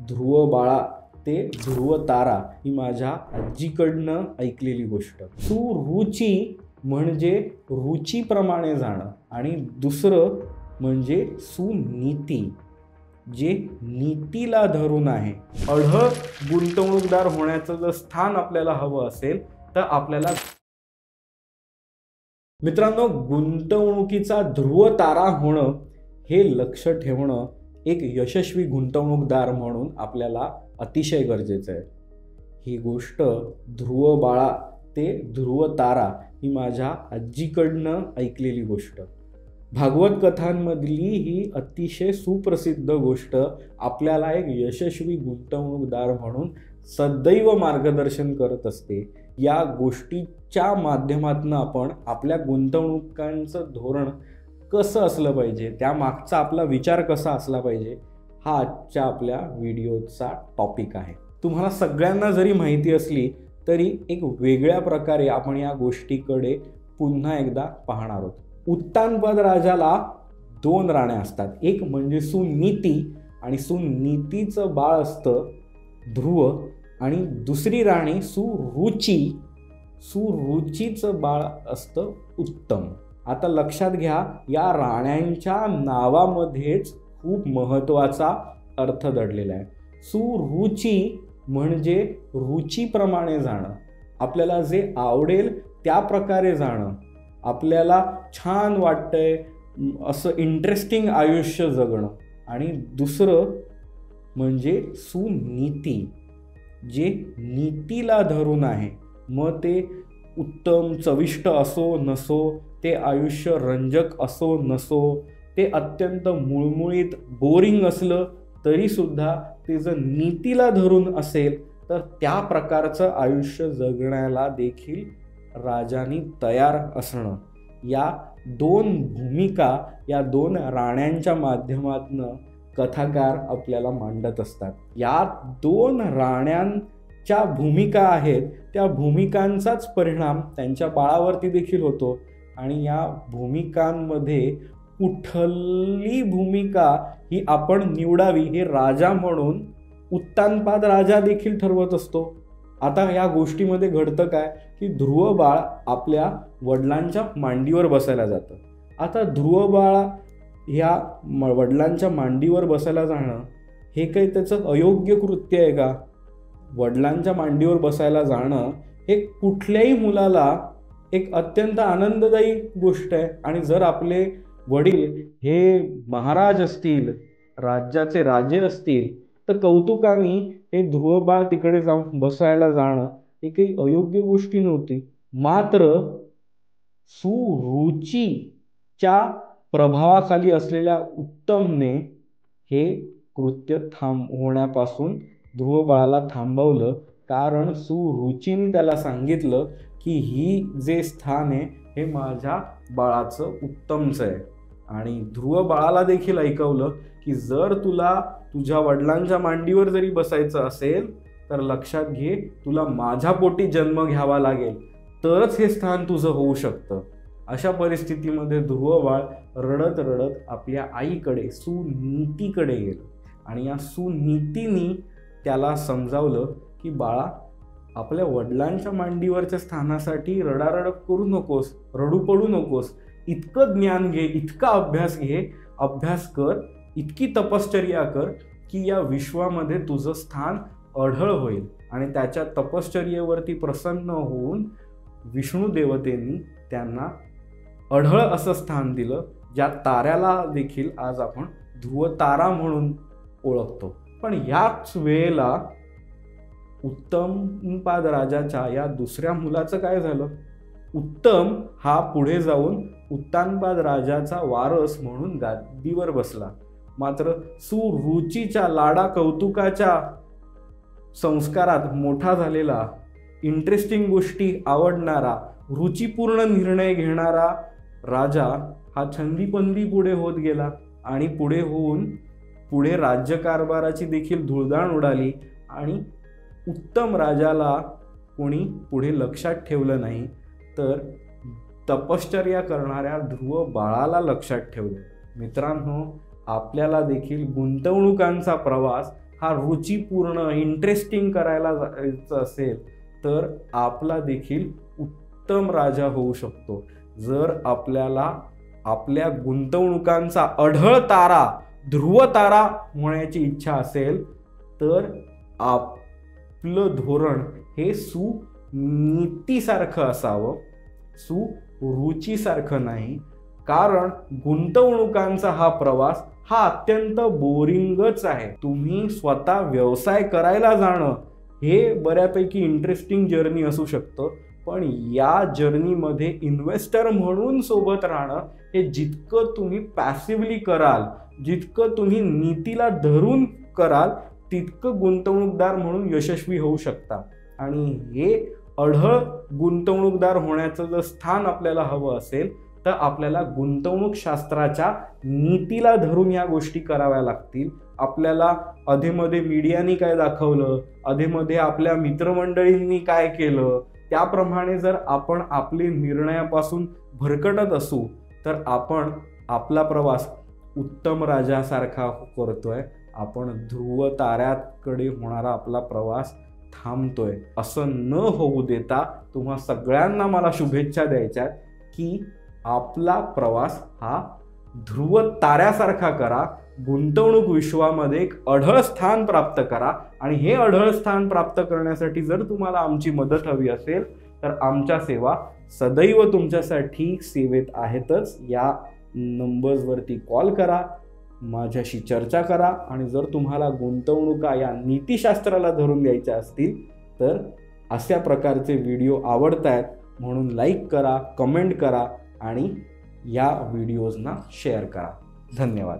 ध्रुव बाळा ते ध्रुव तारा ही माझ्या आजीकडनं ऐकलेली गोष्ट। सुरुची म्हणजे रुचीप्रमाणे जाणं आणि दुसरं म्हणजे सुनीती, जे नीतीला धरून आहे। अढळ गुंतवणूकदार होण्याचं जर स्थान आपल्याला हवं असेल तर आपल्याला मित्रांनो गुंतवणुकीचा ध्रुव तारा होणं हे लक्ष ठेवणं एक यशस्वी गुंतवणूकदार म्हणून आपल्याला अतिशय गरजेचं आहे। ही गोष्ट ध्रुव बाळा ते ध्रुव तारा ही माझ्या आजीकडनं ऐकलेली गोष्ट। भागवत कथांमधली ही अतिशय सुप्रसिद्ध गोष्ट आपल्याला एक यशस्वी गुंतवणूकदार म्हणून सदैव मार्गदर्शन करत असते। या गोष्टीच्या माध्यमातून आपण आपल्या गुंतवणुकांचं धोरण कसं असलं पाहिजे, त्या मागचा आपला विचार कसा असला पाहिजे, हा आजच्या आपल्या व्हिडिओचा टॉपिक आहे। तुम्हाला सगळ्यांना जरी माहिती असली तरी एक वेगळ्या प्रकारे आपण या गोष्टीकडे पुन्हा एकदा पाहणार आहोत। उत्तानपाद राजाला 2 राण्या असतात, एक म्हणजे सुनीती आणि सुनीतीचं बाळ असतं ध्रुव आणि दुसरी राणी सुरुची, सुरुचीचं बाळ असतं उत्तम। आता लक्षात घ्या, या राण्यांच्या नावामध्येच खूप महत्त्वाचा अर्थ दडलेला आहे। सुरुची म्हणजे रुचीप्रमाणे जाणं, आपल्याला जे आवडेल त्या प्रकारे जाणं, आपल्याला छान वाटतंय असं इंटरेस्टिंग आयुष्य जगणं। आणि दुसरं म्हणजे सुनीती, जे नीतीला धरून आहे। मग ते उत्तम चविष्ट असो नसो, ते आयुष्य रंजक असो नसो, ते अत्यंत मुळमुळीत बोरिंग असलं तरीसुद्धा ते जर नीतीला धरून असेल तर त्या प्रकारचं आयुष्य जगण्याला देखील राजांनी तयार असणं, या 2 भूमिका, या 2 राण्यांच्या माध्यमातून कथाकार आपल्याला मांडत असतात। या 2 राण्यांच्या भूमिका आहेत, त्या भूमिकांचाच परिणाम त्यांच्या बाळावरती देखील होतो। आणि या भूमिकांमध्ये कुठली भूमिका ही आपण निवडावी हे राजा म्हणून उत्तानपाद राजा देखील ठरवत असतो। आता या गोष्टीमध्ये घडतं काय की ध्रुव बाळ आपल्या वडिलांच्या मांडीवर बसायला जातं। आता ध्रुव बाळ ह्या वडिलांच्या मांडीवर बसायला जाणं हे काही त्याचं अयोग्य कृत्य आहे का? वडिलांच्या मांडीवर बसायला जाणं हे कुठल्याही मुलाला एक अत्यंत आनंददायी गोष्ट आहे। आणि जर आपले वडील हे महाराज असतील, राज्याचे राजे असतील तर कौतुकाने हे ध्रुव बाळ तिकडे जाऊन बसायला जाणं हे काही अयोग्य गोष्टी नव्हती। मात्र सुरुचीच्या प्रभावाखाली असलेल्या उत्तमने हे कृत्य होण्यापासून ध्रुव बाळाला थांबवलं, कारण सुरुचीने त्याला सांगितलं की ही जे स्थान आहे हे माझ्या बाळाचं उत्तमचं आहे। आणि ध्रुव बाळाला देखील ऐकवलं की जर तुला तुझ्या वडिलांच्या मांडीवर जरी बसायचं असेल तर लक्षात घे, तुला माझ्या पोटी जन्म घ्यावा लागेल तरच हे स्थान तुझं होऊ शकतं। अशा परिस्थितीमध्ये ध्रुव बाळ रडत रडत आपल्या आईकडे सुनीतीकडे गेलं आणि या सुनीतीने त्याला समजावलं की बाळा, आपल्या वडिलांच्या मांडीवरच्या स्थानासाठी रडारड करू नकोस, रडू पडू नकोस, इतकं ज्ञान घे, इतका अभ्यास कर, इतकी तपश्चर्या कर की या विश्वामध्ये तुझं स्थान अढळ होईल। आणि त्याच्या तपश्चर्येवरती प्रसन्न होऊन विष्णू देवतेंनी त्यांना अढळ असं स्थान दिलं, ज्या ताऱ्याला देखील आज आपण ध्रुव तारा म्हणून ओळखतो। पण याच वेळेला उत्तानपाद राजाच्या या दुसऱ्या मुलाचं काय झालं? उत्तम हा पुढे जाऊन उत्तानपाद राजाचा वारस म्हणून गादीवर बसला। मात्र सुरुचीच्या लाडा कौतुकाच्या संस्कारात मोठा झालेला, इंटरेस्टिंग गोष्टी आवडणारा, रुचीपूर्ण निर्णय घेणारा राजा हा छंदीपंदी पुढे होत गेला आणि पुढे राज्यकारभाराची देखील धुळधाण उडाली। आणि उत्तम राजाला कोणी पुढे लक्षात ठेवलं नाही, तर तपश्चर्या करणाऱ्या ध्रुव बाळाला लक्षात ठेवलं। मित्रांनो, आपल्याला देखील गुंतवणुकांचा प्रवास हा रुचीपूर्ण इंटरेस्टिंग करायला जायचं असेल तर आपला देखील उत्तम राजा होऊ शकतो. जर आपल्याला आपल्या गुंतवणुकांचा अढळ तारा, ध्रुव तारा होण्याची इच्छा असेल तर आपलं धोरण हे सुनीतीसारखं असावं, सुरुचीसारखं नाही. कारण गुंतवणुकांचा हा प्रवास हा अत्यंत बोरिंगच आहे. तुम्ही स्वतः व्यवसाय करायला जाणं हे बऱ्यापैकी इंटरेस्टिंग जर्नी असू शकतं, पण या जर्नीमध्ये इन्व्हेस्टर म्हणून सोबत राहणं हे जितकं तुम्ही पॅसिव्हली कराल, जितकं तुम्ही नीतीला धरून कराल, तितकं गुंतवणूकदार म्हणून यशस्वी होऊ शकता. आणि हे अढळ गुंतवणूकदार होण्याचं जर स्थान आपल्याला हवं असेल तर आपल्याला गुंतवणूक शास्त्राच्या नीतीला धरून या गोष्टी कराव्या लागतील. आपल्याला अधेमध्ये मीडियानी काय दाखवलं, अधेमध्ये आपल्या मित्रमंडळींनी काय केलं, त्याप्रमाणे जर आपण आपले निर्णयापासून भरकटत असू तर आपण आपला प्रवास उत्तम राजासारखा करतोय, आपण ध्रुव ताऱ्याकडे होणारा आपला प्रवास थांबतोय. असं न होऊ देता तुम्हा सगळ्यांना मला शुभेच्छा द्यायच्या की आपला प्रवास हा ध्रुव ताऱ्यासारखा करा, गुंतवणूक विश्वामध्ये एक अढळ स्थान प्राप्त करा. आणि हे अढळ स्थान प्राप्त करण्यासाठी जर तुम्हाला आमची मदत हवी असेल तर आमच्या सेवा सदैव तुमच्यासाठी सेवेत आहेतच. या नंबर्सवरती कॉल करा, माझ्याशी चर्चा करा. आणि जर तुम्हाला गुंतवणुका या नीतिशास्त्राला धरून द्यायच्या असतील तर अशा प्रकारचे व्हिडिओ आवडतायत म्हणून लाईक करा, कमेंट करा आणि या व्हिडिओजना शेअर करा. धन्यवाद.